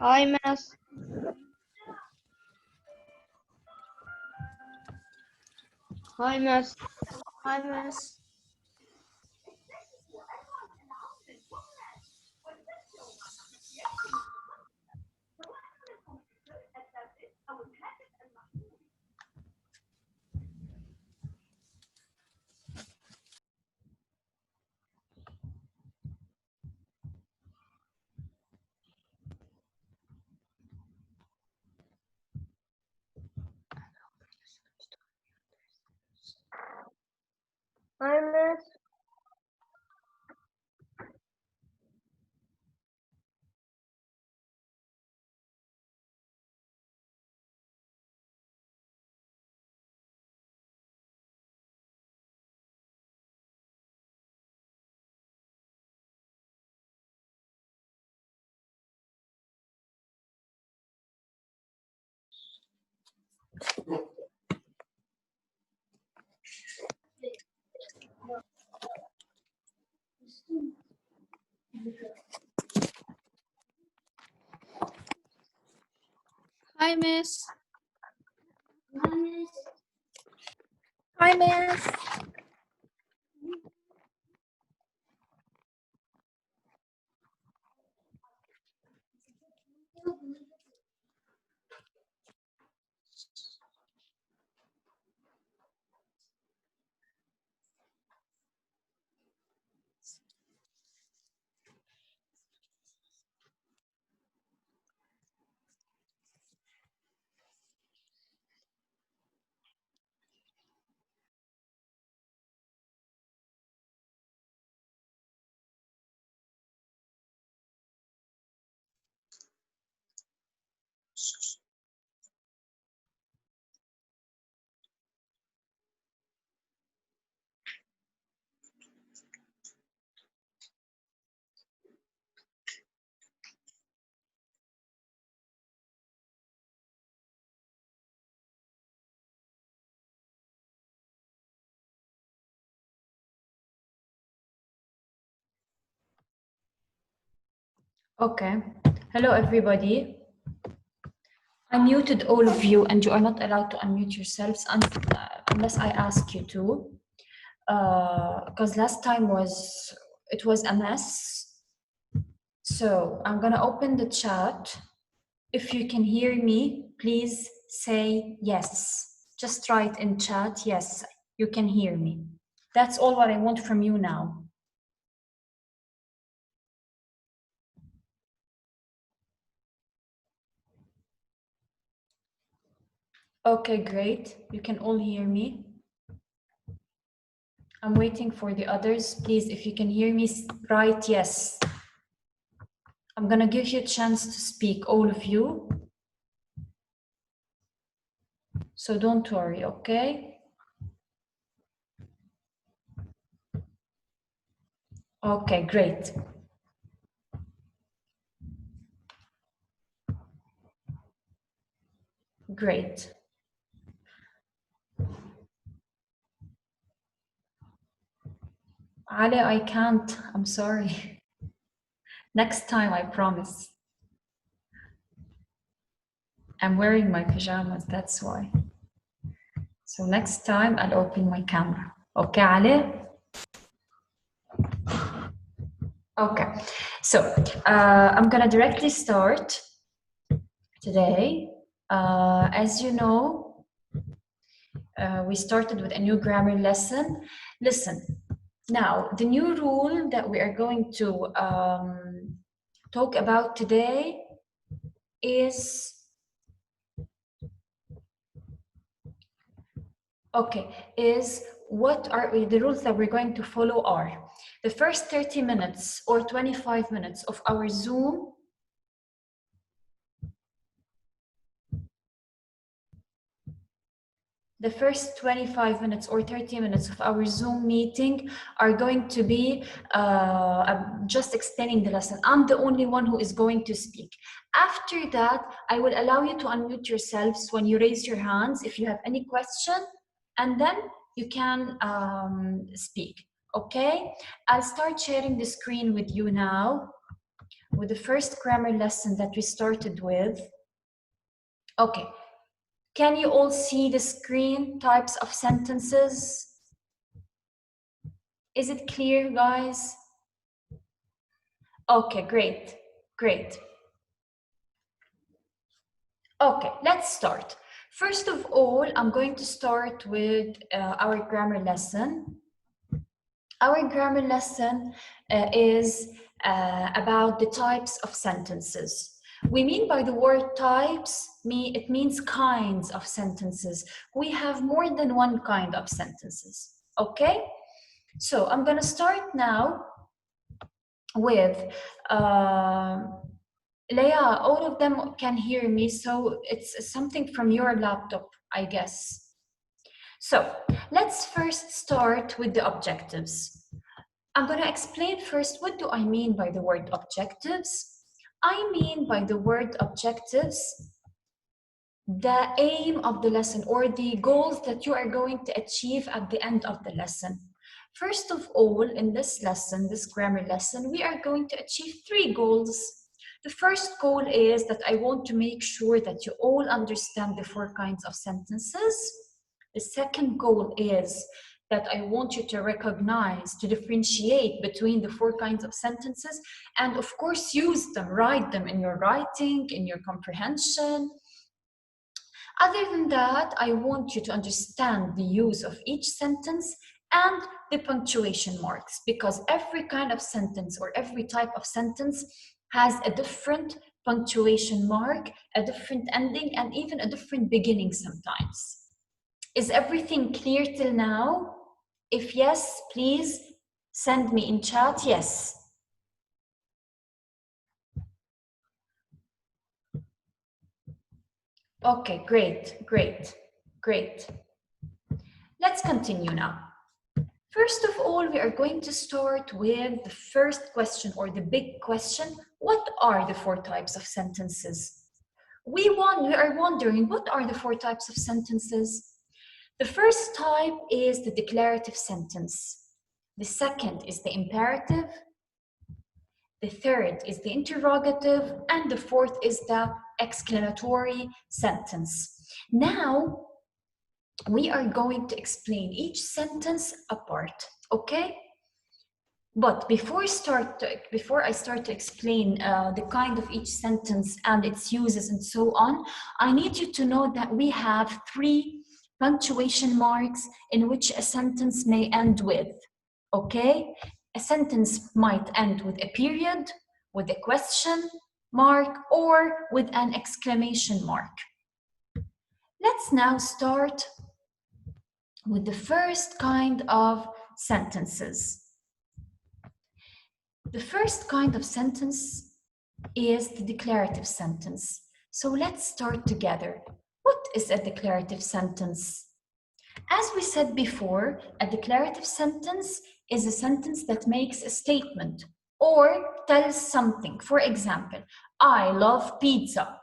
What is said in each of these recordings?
Hi, Miss. Hi, Miss. Hi, Miss. Hi, Miss. Hi, Miss. Hi, Miss. Okay. Hello, everybody. I muted all of you, and you are not allowed to unmute yourselves unless I ask you to. Because last time it was a mess. So I'm gonna open the chat. If you can hear me, please say yes. Just write in chat, yes, you can hear me. That's all what I want from you now. Okay, great. You can all hear me. I'm waiting for the others. Please, if you can hear me, write yes. I'm gonna give you a chance to speak, all of you. So don't worry, okay? Okay, great. Great. Ali, I can't. I'm sorry. Next time, I promise. I'm wearing my pajamas, that's why. So next time, I'll open my camera. Okay, Ali? Okay, so I'm gonna directly start today. As you know, we started with a new grammar lesson. Listen, now the new rule that we are going to talk about today is what are the rules that we're going to follow are the first 30 minutes or 25 minutes of our Zoom the first 25 minutes or 30 minutes of our Zoom meeting are going to be just explaining the lesson. I'm the only one who is going to speak. After that, I will allow you to unmute yourselves when you raise your hands if you have any question, and then you can speak, okay? I'll start sharing the screen with you now. with the first grammar lesson that we started with. Okay, can you all see the screen? Types of sentences. Is it clear, guys? Okay, great, great. Okay, let's start. First of all, I'm going to start with our grammar lesson. Our grammar lesson is about the types of sentences. We mean by the word types, it means kinds of sentences. We have more than one kind of sentences, okay? So I'm gonna start now with, Leia, all of them can hear me, so it's something from your laptop, I guess. So let's first start with the objectives. I'm going to explain first, what do I mean by the word objectives? I mean by the word objectives the aim of the lesson or the goals that you are going to achieve at the end of the lesson. First of all, in this lesson, this grammar lesson, we are going to achieve 3 goals. The first goal is that I want to make sure that you all understand the 4 kinds of sentences. The second goal is that I want you to recognize, to differentiate between the 4 kinds of sentences, and of course use them, write them in your writing, in your comprehension. Other than that, I want you to understand the use of each sentence and the punctuation marks, because every kind of sentence or every type of sentence has a different punctuation mark, a different ending, and even a different beginning sometimes. Is everything clear till now? If yes, please send me in chat, yes. Okay, great, great, great. Let's continue now. First of all, we are going to start with the first question, or the big question. What are the 4 types of sentences? We are wondering, what are the 4 types of sentences? The first type is the declarative sentence. The second is the imperative. The third is the interrogative. And the fourth is the exclamatory sentence. Now, we are going to explain each sentence apart, okay? But before I start to explain the kind of each sentence and its uses and so on, I need you to know that we have 3 punctuation marks in which a sentence may end with, okay? A sentence might end with a period, with a question mark, or with an exclamation mark. Let's now start with the first kind of sentences. The first kind of sentence is the declarative sentence. So let's start together. What is a declarative sentence? As we said before, a declarative sentence is a sentence that makes a statement or tells something. For example, I love pizza.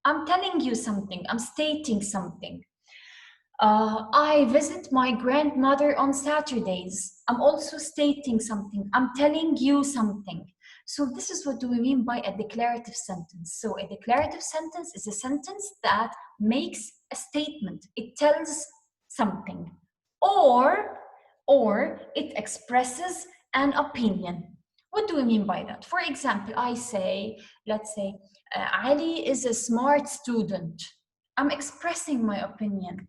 I'm telling you something, I'm stating something. I visit my grandmother on Saturdays. I'm also stating something. I'm telling you something. So this is what do we mean by a declarative sentence. So a declarative sentence is a sentence that makes a statement. It tells something. Or it expresses an opinion. What do we mean by that? For example, I say, let's say, Ali is a smart student. I'm expressing my opinion.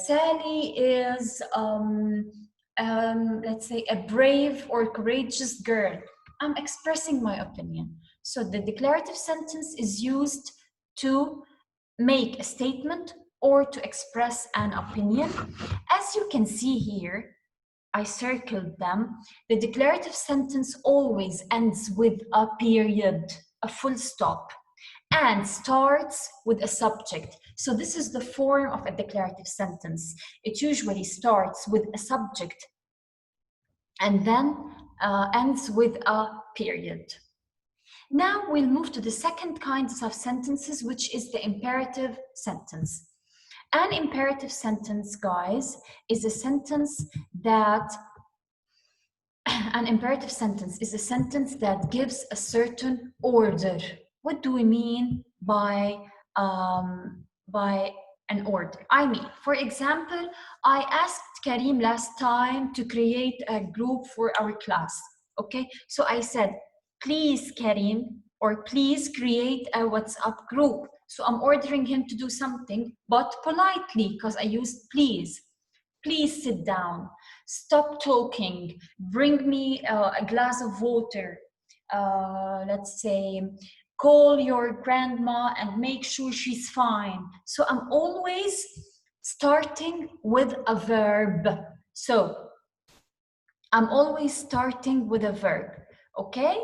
Sally is, let's say, a brave or courageous girl. I'm expressing my opinion. So the declarative sentence is used to make a statement or to express an opinion. As you can see here, I circled them. The declarative sentence always ends with a period, a full stop, and starts with a subject. So this is the form of a declarative sentence. It usually starts with a subject and then ends with a period. Now we'll move to the second kind of sentences, which is the imperative sentence. An imperative sentence, guys, is a sentence that an imperative sentence is a sentence that gives a certain order. What do we mean by an order? I mean, for example, I asked Karim last time to create a group for our class. Okay, so I said, please, Karim, or please create a WhatsApp group. So I'm ordering him to do something, but politely, because I used please. Please sit down, stop talking, bring me a glass of water. Let's say, call your grandma and make sure she's fine. So I'm always starting with a verb. So I'm always starting with a verb, okay?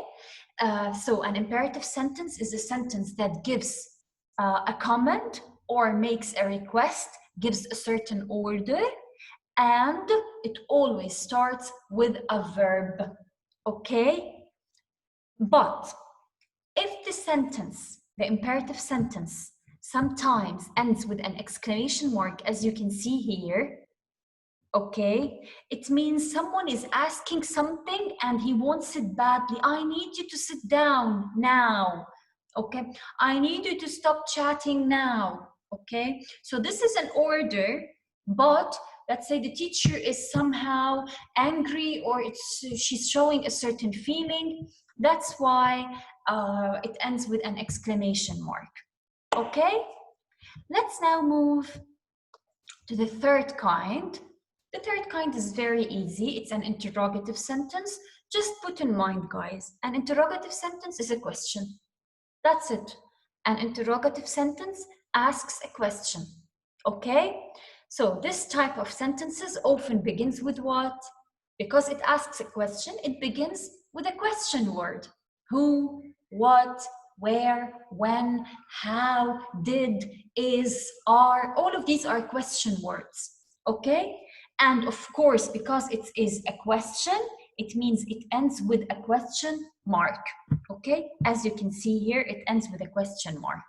So an imperative sentence is a sentence that gives a command or makes a request, gives a certain order, and it always starts with a verb, okay? But if the sentence, the imperative sentence, sometimes ends with an exclamation mark, as you can see here, okay, it means someone is asking something and he wants it badly. I need you to sit down now, okay? I need you to stop chatting now, okay? So this is an order, but let's say the teacher is somehow angry or she's showing a certain feeling. That's why it ends with an exclamation mark, okay? Let's now move to the third kind. The third kind is very easy. It's an interrogative sentence. Just put in mind, guys, an interrogative sentence is a question. That's it. An interrogative sentence asks a question, okay? So this type of sentences often begins with what? Because it asks a question, it begins with a question word. Who, what, where, when, how, did, is, are, all of these are question words, okay? And of course, because it is a question, it means it ends with a question mark, okay? As you can see here, it ends with a question mark.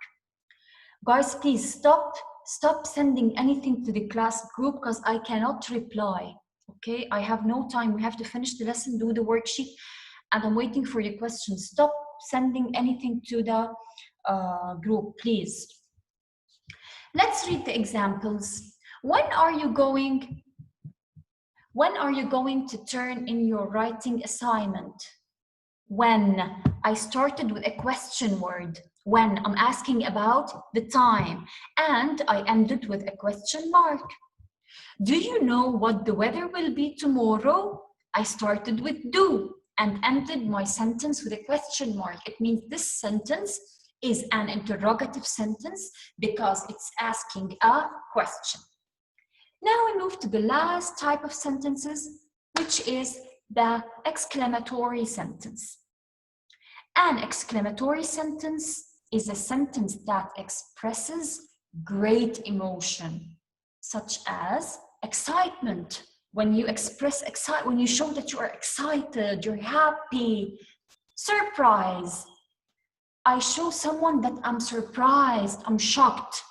Guys, please stop sending anything to the class group because I cannot reply, okay? I have no time. We have to finish the lesson, do the worksheet, and I'm waiting for your questions. Stop sending anything to the group, please. Let's read the examples. When are you going to turn in your writing assignment? When. I started with a question word. When. I'm asking about the time. And I ended with a question mark. Do you know what the weather will be tomorrow? I started with do and ended my sentence with a question mark. It means this sentence is an interrogative sentence because it's asking a question. Now we move to the last type of sentences, which is the exclamatory sentence. An exclamatory sentence is a sentence that expresses great emotion, such as excitement. When you express excitement, when you show that you are excited, you're happy. Surprise. I show someone that I'm surprised, I'm shocked.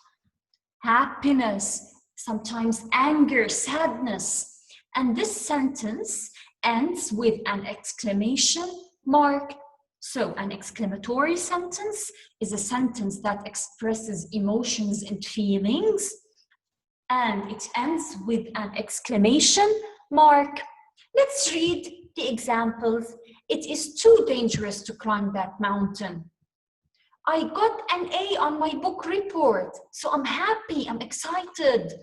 Happiness. Sometimes anger, sadness. And this sentence ends with an exclamation mark. So an exclamatory sentence is a sentence that expresses emotions and feelings, and it ends with an exclamation mark. Let's read the examples. It is too dangerous to climb that mountain. I got an A on my book report, so I'm happy, I'm excited.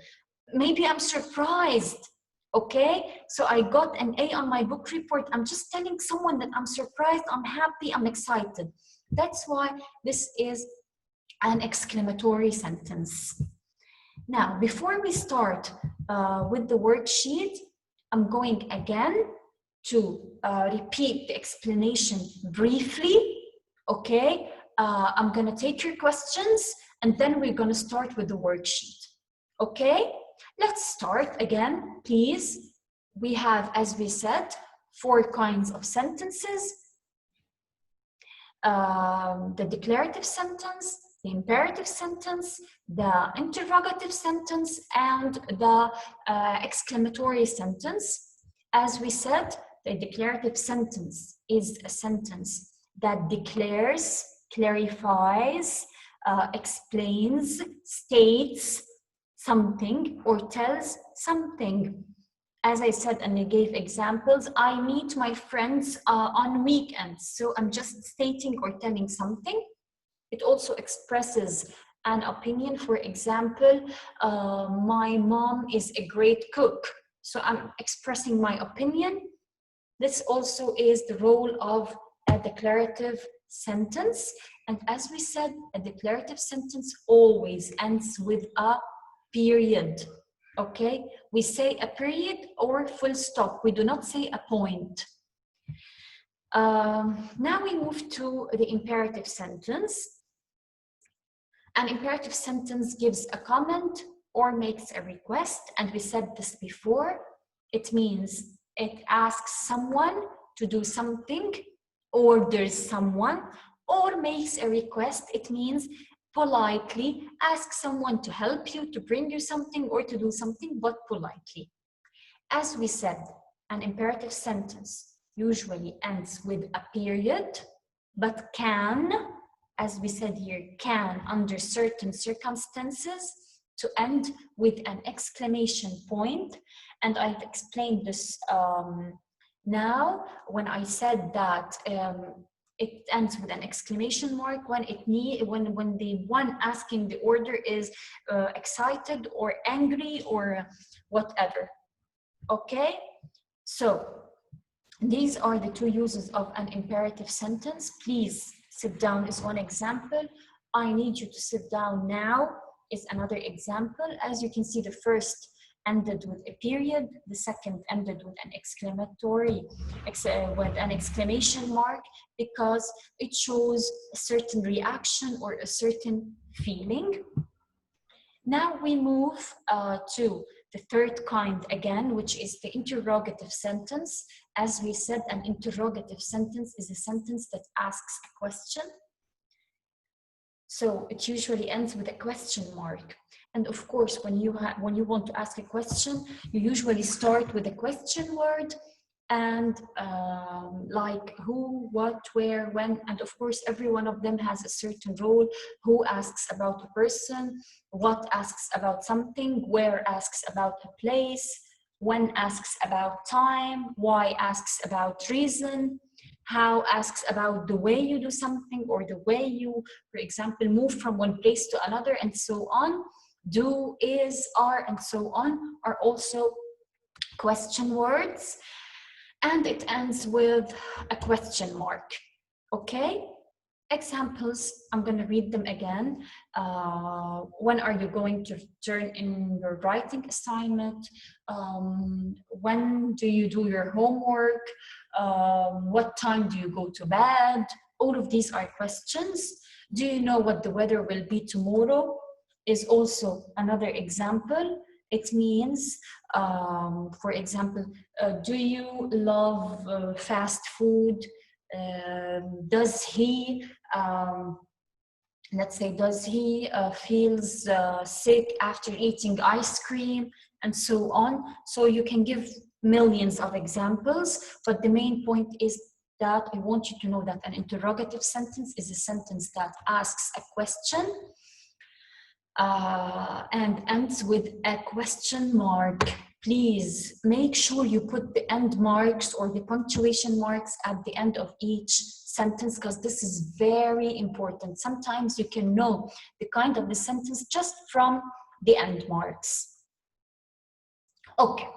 Maybe I'm surprised, okay? So I got an A on my book report. I'm just telling someone that I'm surprised, I'm happy, I'm excited. That's why this is an exclamatory sentence. Now, before we start with the worksheet, I'm going again to repeat the explanation briefly, okay? I'm gonna take your questions and then we're gonna start with the worksheet, okay? Let's start again, please. We have, as we said, 4 kinds of sentences. The declarative sentence, the imperative sentence, the interrogative sentence, and the exclamatory sentence. As we said, the declarative sentence is a sentence that declares, clarifies, explains, states something, or tells something. As I said, and I gave examples, I meet my friends on weekends. So I'm just stating or telling something. It also expresses an opinion. For example, my mom is a great cook. So I'm expressing my opinion. This also is the role of a declarative sentence. And as we said, a declarative sentence always ends with a period. Okay, we say a period or full stop. We do not say a point. Now we move to the imperative sentence. An imperative sentence gives a comment or makes a request, and we said this before. It means it asks someone to do something, orders someone, or makes a request. It means politely ask someone to help you, to bring you something, or to do something, but politely. As we said, an imperative sentence usually ends with a period, but can, as we said here, can, under certain circumstances, to end with an exclamation point. And I've explained this now when I said that it ends with an exclamation mark when when the one asking the order is excited or angry or whatever. Okay, so these are the two uses of an imperative sentence. Please sit down is one example. I need you to sit down now is another example. As you can see, the first ended with a period, the second ended with an with an exclamation mark, because it shows a certain reaction or a certain feeling. Now we move to the third kind again, which is the interrogative sentence. As we said, an interrogative sentence is a sentence that asks a question. So it usually ends with a question mark. And of course, when you want to ask a question, you usually start with a question word and like who, what, where, when, and of course, every one of them has a certain role. Who asks about a person, what asks about something, where asks about a place, when asks about time, why asks about reason, how asks about the way you do something or the way you, for example, move from one place to another, and so on. Do, is, are, and so on are also question words. And it ends with a question mark. Okay? Examples, I'm going to read them again. When are you going to turn in your writing assignment? When do you do your homework? What time do you go to bed? All of these are questions. Do you know what the weather will be tomorrow? Is also another example. It means, for example, do you love fast food? Does he, let's say, does he feels sick after eating ice cream, and so on. So you can give millions of examples, but the main point is that I want you to know that an interrogative sentence is a sentence that asks a question and ends with a question mark. Please make sure you put the end marks or the punctuation marks at the end of each sentence, because this is very important. Sometimes you can know the kind of the sentence just from the end marks. Okay.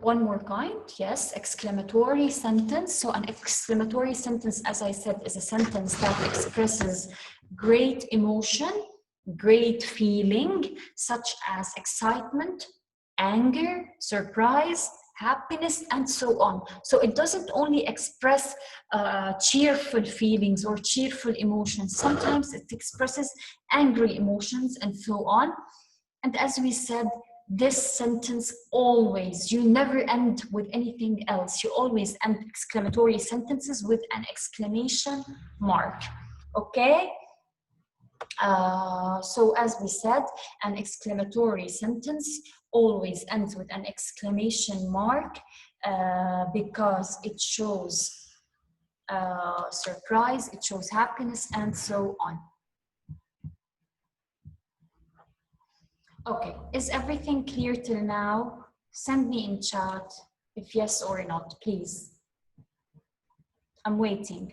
One more kind, yes, exclamatory sentence. So an exclamatory sentence, as I said, is a sentence that expresses great emotion, great feeling, such as excitement, anger, surprise, happiness, and so on. So it doesn't only express cheerful feelings or cheerful emotions. Sometimes it expresses angry emotions and so on. And as we said, this sentence always, you never end with anything else. You always end exclamatory sentences with an exclamation mark. Okay? So as we said, an exclamatory sentence always ends with an exclamation mark because it shows surprise, it shows happiness, and so on. Okay, is everything clear till now? Send me in chat if yes or not, please. I'm waiting.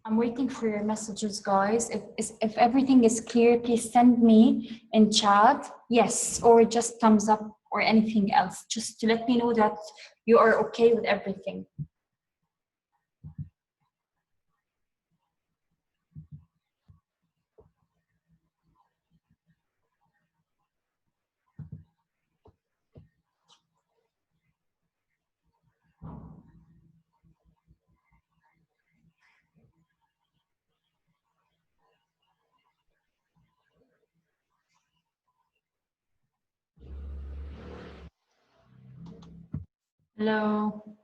I'm waiting for your messages, guys. If everything is clear, please send me in chat, yes, or just thumbs up or anything else, just to let me know that you are okay with everything. Hello.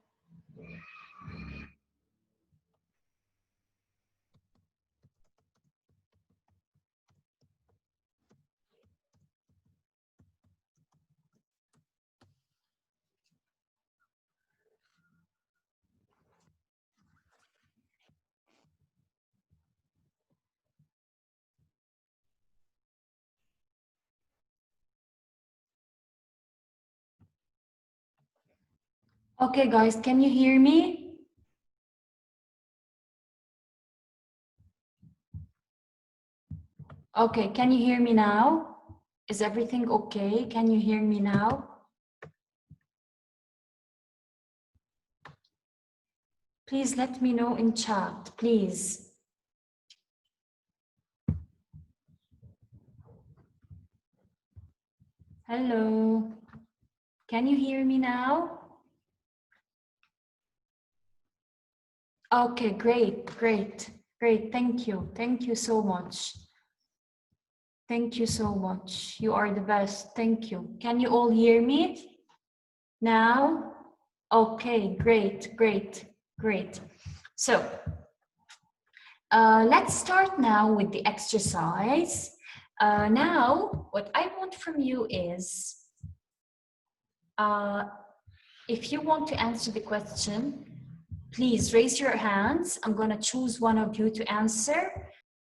Okay, guys, can you hear me? Okay, can you hear me now? Is everything okay? Can you hear me now? Please let me know in chat, please. Hello. Can you hear me now? Okay, great, great, great. Thank you. Thank you so much. Thank you so much. You are the best. Thank you. Can you all hear me now? Okay, great, great, great. So let's start now with the exercise. Now, what I want from you is, if you want to answer the question, please raise your hands. I'm going to choose one of you to answer.